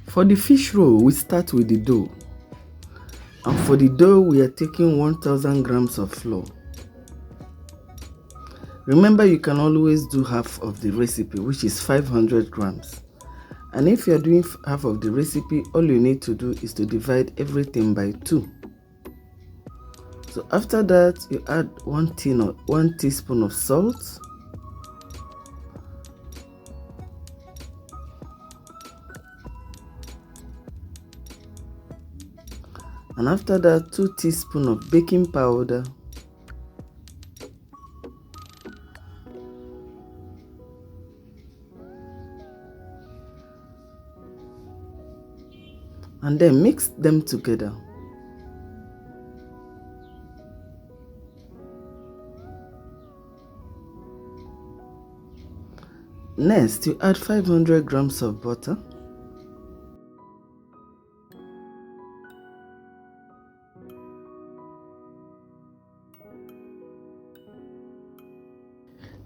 For the fish roll, we start with the dough. And for the dough, we are taking 1000 grams of flour. Remember, you can always do half of the recipe, which is 500 grams. And if you're doing half of the recipe, all you need to do is to divide everything by 2. So after that, you add 1 teaspoon of salt. And after that, 2 teaspoons of baking powder. And then mix them together. Next, you add 500 grams of butter.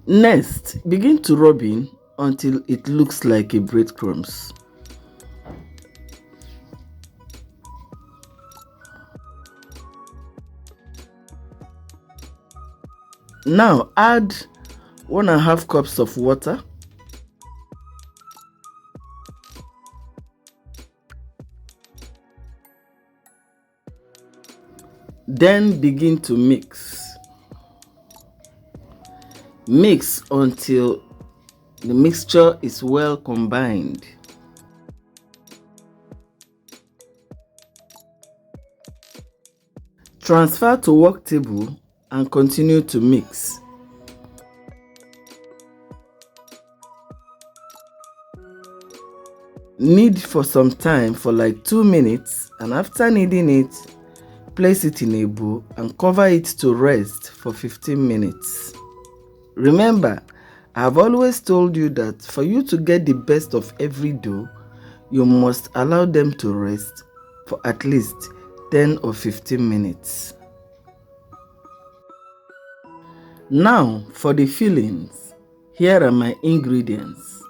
Next, begin to rub in until it looks like a breadcrumbs. Now add 1.5 cups of water. Then begin to mix. Mix until the mixture is well combined. Transfer to work table and continue to mix. Knead for some time for like 2 minutes, and after kneading it, place it in a bowl and cover it to rest for 15 minutes. Remember, I have always told you that for you to get the best of every dough, you must allow them to rest for at least 10 or 15 minutes. Now for the fillings, here are my ingredients.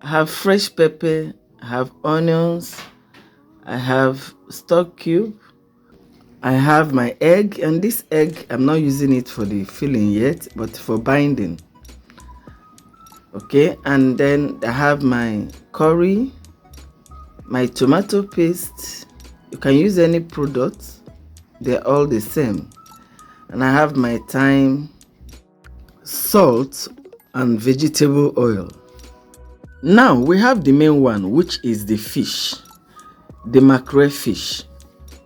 I have fresh pepper, I have onions, I have stock cube, I have my egg, and this egg I'm not using it for the filling yet, but for binding. Okay, and then I have my curry, my tomato paste. You can use any product, they're all the same. And I have my thyme, salt, and vegetable oil. Now we have the main one, which is the fish, the mackerel fish.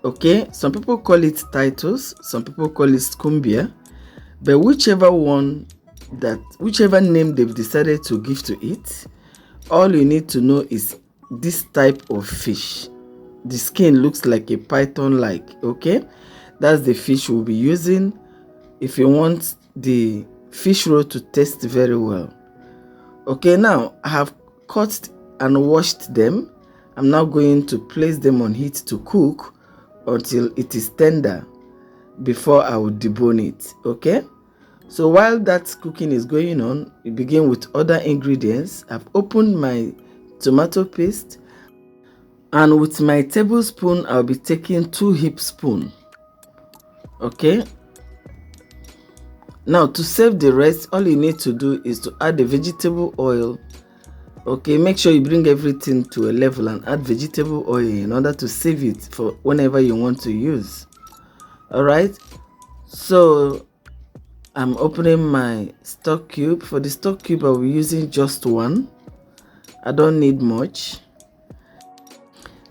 Okay, some people call it Titus, some people call it Scumbia, but whichever name they've decided to give to it, all you need to know is this type of fish. The skin looks like a python-like. Okay, that's the fish we'll be using if you want the fish roll to taste very well. Okay, now I have cut and washed them. I'm now going to place them on heat to cook until it is tender before I will debone it. Okay, so while that cooking is going on, we begin with other ingredients. I've opened my tomato paste, and with my tablespoon I'll be taking 2 heap spoons. Okay, now to save the rest, all you need to do is to add the vegetable oil. Okay, make sure you bring everything to a level and add vegetable oil in order to save it for whenever you want to use. All right, so I'm opening my stock cube. For the stock cube, I'll be using just 1. I don't need much.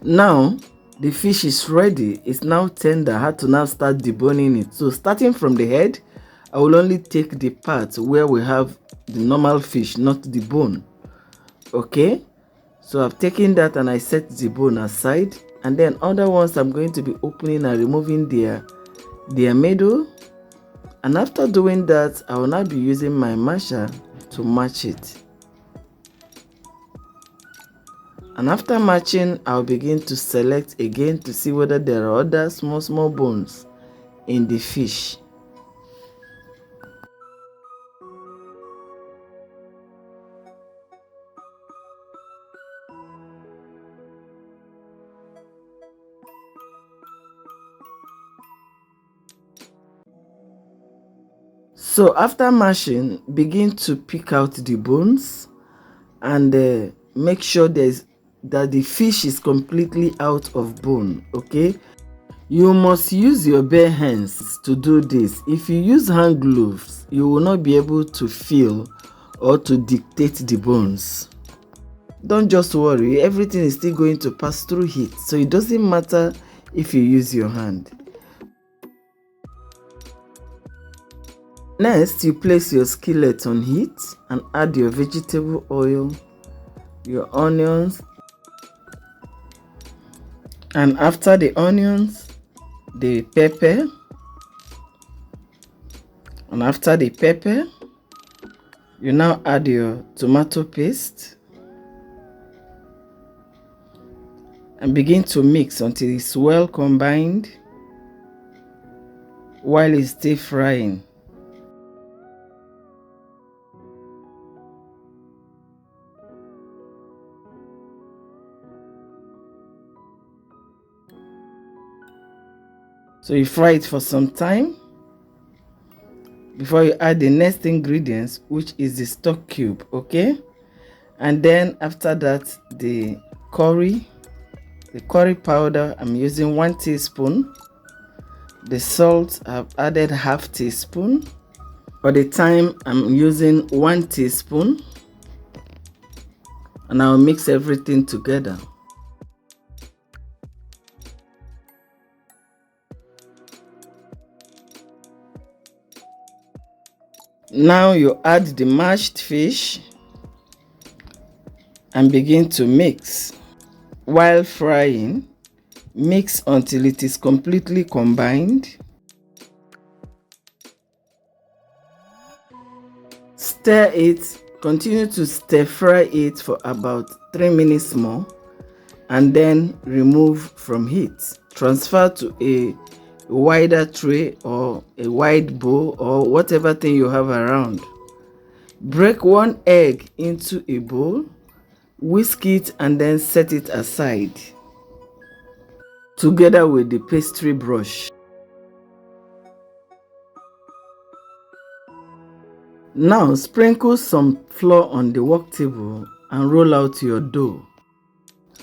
Now the fish is ready. It's now tender. I had to now start deboning it. So starting from the head, I will only take the part where we have the normal fish, not the bone. Okay, so I've taken that and I set the bone aside, and then other ones I'm going to be opening and removing their middle. And after doing that, I will now be using my masher to match it. And after matching, I'll begin to select again to see whether there are other small bones in the fish. So after mashing, begin to pick out the bones and make sure that the fish is completely out of bone. Okay, you must use your bare hands to do this. If you use hand gloves, you will not be able to feel or to dictate the bones. Don't just worry, everything is still going to pass through heat, so it doesn't matter if you use your hand. Next, you place your skillet on heat and add your vegetable oil, your onions, and after the onions, the pepper, and after the pepper, you now add your tomato paste and begin to mix until it's well combined while it's still frying. So you fry it for some time before you add the next ingredients, which is the stock cube. Okay, and then after that, the curry powder, I'm using 1 teaspoon. The salt, I've added half teaspoon. For the thyme, I'm using 1 teaspoon, and I'll mix everything together. Now you add the mashed fish and begin to mix. While frying, mix until it is completely combined. Stir it, continue to stir fry it for about 3 minutes more, and then remove from heat. Transfer to a wider tray or a wide bowl or whatever thing you have around. Break 1 egg into a bowl, whisk it and then set it aside together with the pastry brush. Now sprinkle some flour on the work table and roll out your dough.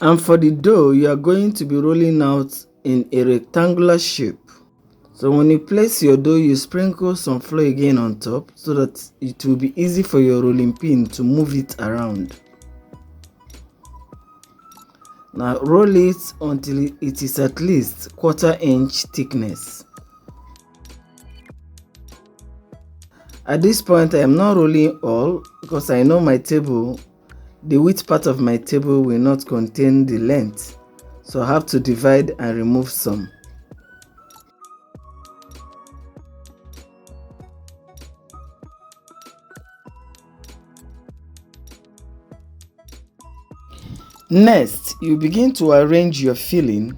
And for the dough, you are going to be rolling out in a rectangular shape. So when you place your dough, you sprinkle some flour again on top so that it will be easy for your rolling pin to move it around. Now roll it until it is at least 1/4 inch thickness. At this point, I am not rolling all because I know my table, the width part of my table will not contain the length, so I have to divide and remove some. Next, you begin to arrange your filling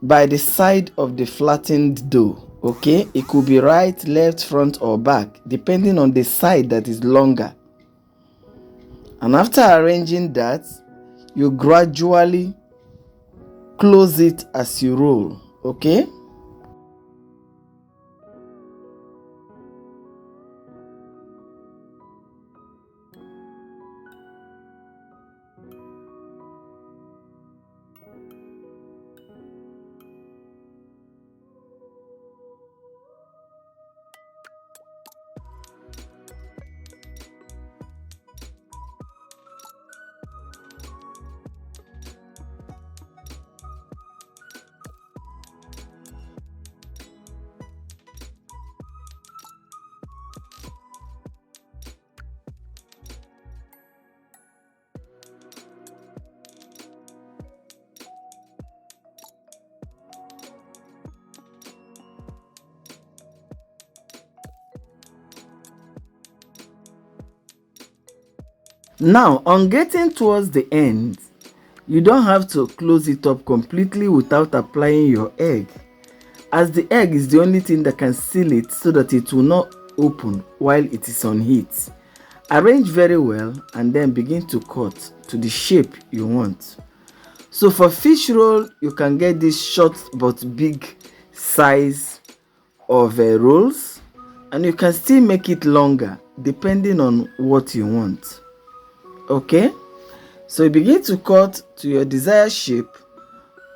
by the side of the flattened dough. Okay, it could be right, left, front or back, depending on the side that is longer. And after arranging that, you gradually close it as you roll. Okay, now on getting towards the end, you don't have to close it up completely without applying your egg, as the egg is the only thing that can seal it so that it will not open while it is on heat. Arrange very well and then begin to cut to the shape you want. So for fish roll, you can get this short but big size of rolls, and you can still make it longer depending on what you want. Okay, so you begin to cut to your desired shape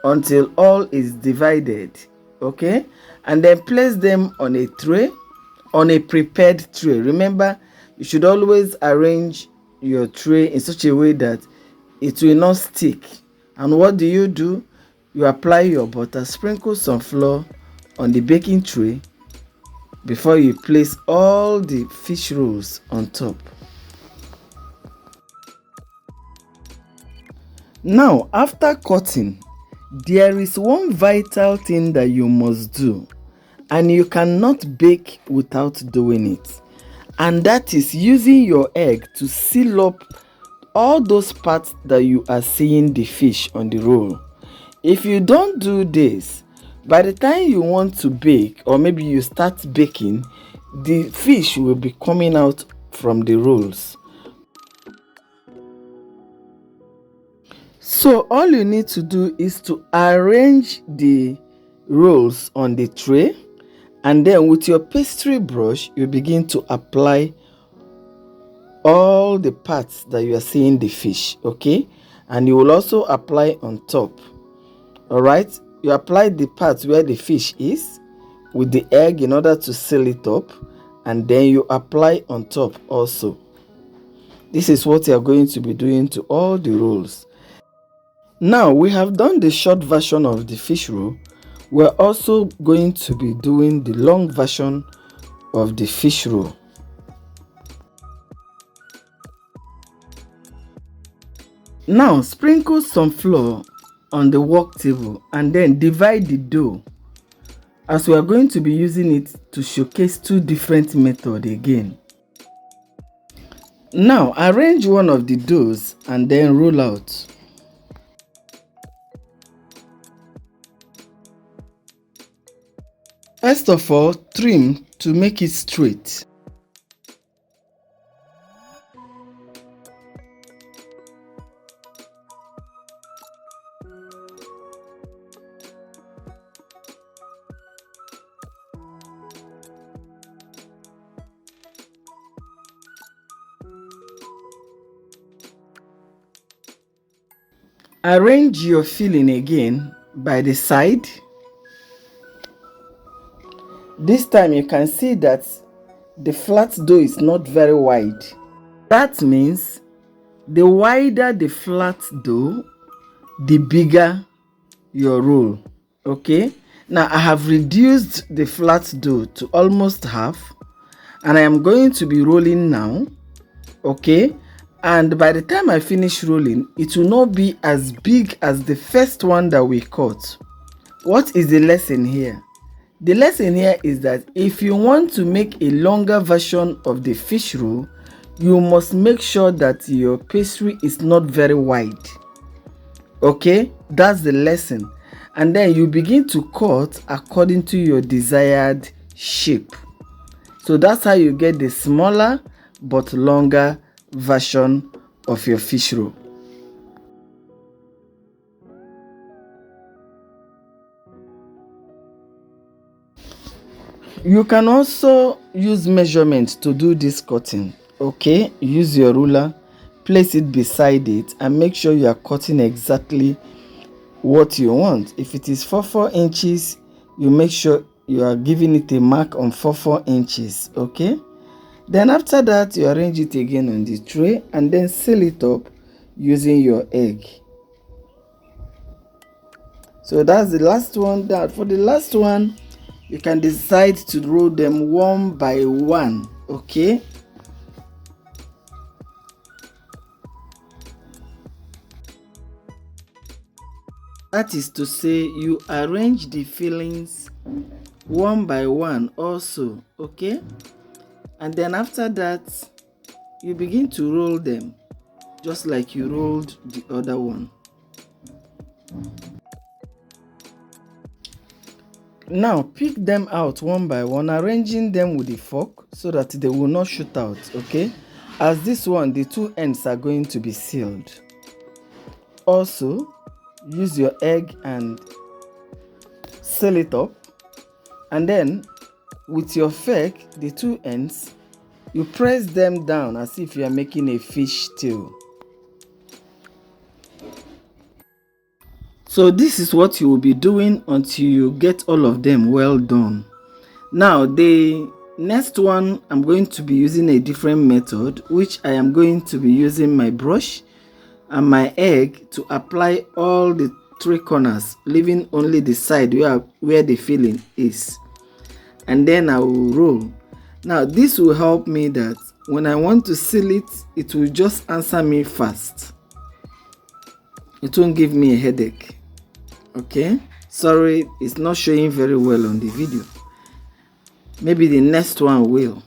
until all is divided. Okay, and then place them on a tray, on a prepared tray. Remember, you should always arrange your tray in such a way that it will not stick. And what do? You apply your butter, sprinkle some flour on the baking tray before you place all the fish rolls on top. Now, after cutting, there is one vital thing that you must do, and you cannot bake without doing it, and that is using your egg to seal up all those parts that you are seeing the fish on the roll. If you don't do this, by the time you want to bake, or maybe you start baking, the fish will be coming out from the rolls. So all you need to do is to arrange the rolls on the tray, and then with your pastry brush you begin to apply all the parts that you are seeing the fish. Okay, and you will also apply on top. All right, you apply the parts where the fish is with the egg in order to seal it up, and then you apply on top also. This is what you are going to be doing to all the rolls. Now we have done the short version of the fish roll. We're also going to be doing the long version of the fish roll. Now sprinkle some flour on the work table and then divide the dough, as we are going to be using it to showcase two different methods again. Now arrange one of the doughs and then roll out. First of all, trim to make it straight. Arrange your filling again by the side. This time you can see that the flat dough is not very wide. That means the wider the flat dough, the bigger your roll. Okay, now I have reduced the flat dough to almost half, and I am going to be rolling now. Okay, and by the time I finish rolling, it will not be as big as the first one that we cut. What is the lesson here? The lesson here is that if you want to make a longer version of the fish roll, you must make sure that your pastry is not very wide. Okay, that's the lesson. And then you begin to cut according to your desired shape. So that's how you get the smaller but longer version of your fish roll. You can also use measurement to do this cutting. Okay, use your ruler, place it beside it, and make sure you are cutting exactly what you want. If it is 4 inches, you make sure you are giving it a mark on 4 inches. Okay, then after that you arrange it again on the tray and then seal it up using your egg. So that's the last one. That for the last one, you can decide to roll them one by one. Okay, that is to say, you arrange the fillings one by one also. Okay, and then after that you begin to roll them just like you rolled the other one. Now pick them out one by one, arranging them with the fork so that they will not shoot out. Okay, as this one, the two ends are going to be sealed. Also use your egg and seal it up, and then with your fork, the two ends, you press them down as if you are making a fish tail. So this is what you will be doing until you get all of them well done. Now the next one, I'm going to be using a different method, which I am going to be using my brush and my egg to apply all the three corners, leaving only the side where the filling is, and then I will roll. Now this will help me that when I want to seal it, it will just answer me fast. It won't give me a headache. Okay, sorry, it's not showing very well on the video. Maybe the next one will.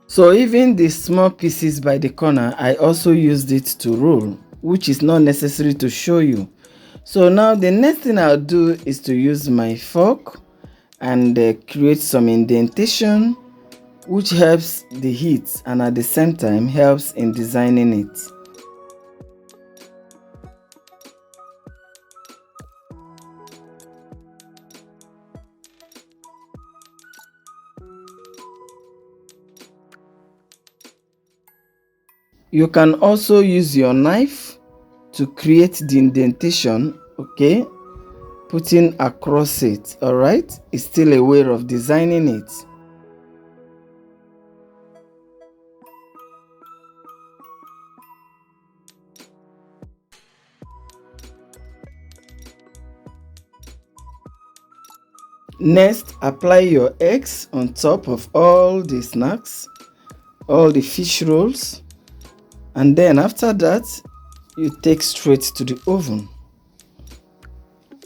So even the small pieces by the corner, I also used it to roll, which is not necessary to show you. So now the next thing I'll do is to use my fork and create some indentation, which helps the heat and at the same time helps in designing it. You can also use your knife to create the indentation, okay, putting across it. All right, it's still a way of designing it. Next, apply your eggs on top of all the snacks, all the fish rolls, and then after that you take straight to the oven.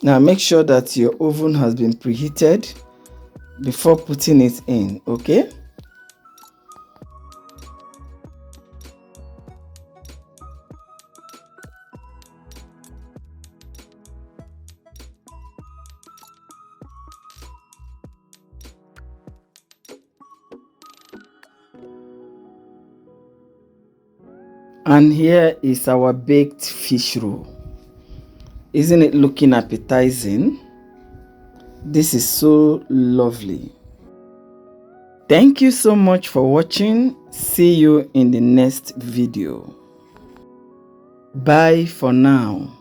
Now make sure that your oven has been preheated before putting it in, okay? And here is our baked fish roll. Isn't it looking appetizing? This is so lovely. Thank you so much for watching. See you in the next video. Bye for now.